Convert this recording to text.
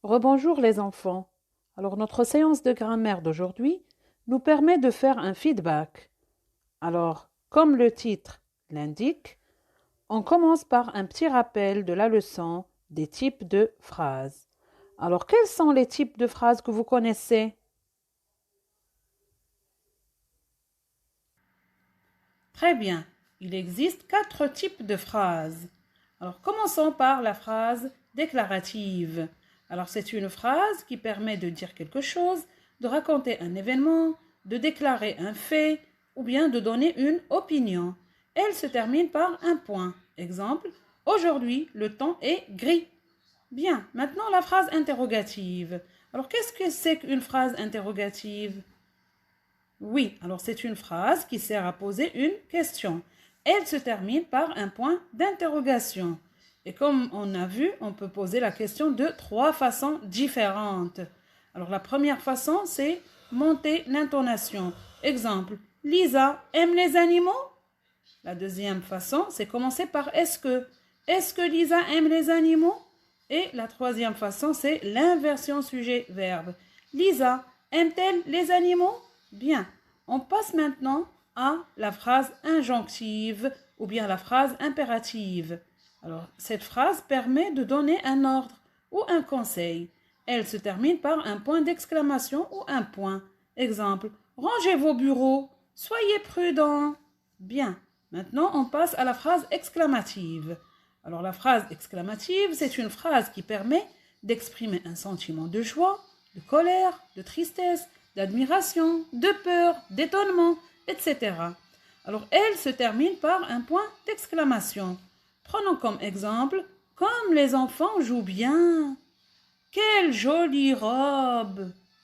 Rebonjour les enfants. Alors notre séance de grammaire d'aujourd'hui nous permet de faire un feedback. Alors, comme le titre l'indique, on commence par un petit rappel de la leçon des types de phrases. Alors, quels sont les types de phrases que vous connaissez? Très bien. Il existe 4 types de phrases. Alors, commençons par la phrase déclarative. Alors, c'est une phrase qui permet de dire quelque chose, de raconter un événement, de déclarer un fait ou bien de donner une opinion. Elle se termine par un point. Exemple, aujourd'hui, le temps est gris. Bien, maintenant la phrase interrogative. Alors, qu'est-ce que c'est qu'une phrase interrogative? Oui, alors c'est une phrase qui sert à poser une question. Elle se termine par un point d'interrogation. Et comme on a vu, on peut poser la question de 3 façons différentes. Alors la première façon, c'est monter l'intonation. Exemple, Lisa aime les animaux? La deuxième façon, c'est commencer par est-ce que. Est-ce que Lisa aime les animaux? Et la troisième façon, c'est l'inversion sujet-verbe. Lisa aime-t-elle les animaux? Bien, on passe maintenant à la phrase injonctive ou bien la phrase impérative. Alors, cette phrase permet de donner un ordre ou un conseil. Elle se termine par un point d'exclamation ou un point. Exemple, rangez vos bureaux, soyez prudents. Bien, maintenant on passe à la phrase exclamative. Alors la phrase exclamative, c'est une phrase qui permet d'exprimer un sentiment de joie, de colère, de tristesse, d'admiration, de peur, d'étonnement, etc. Alors elle se termine par un point d'exclamation. Prenons comme exemple, comme les enfants jouent bien. Quelle jolie robe!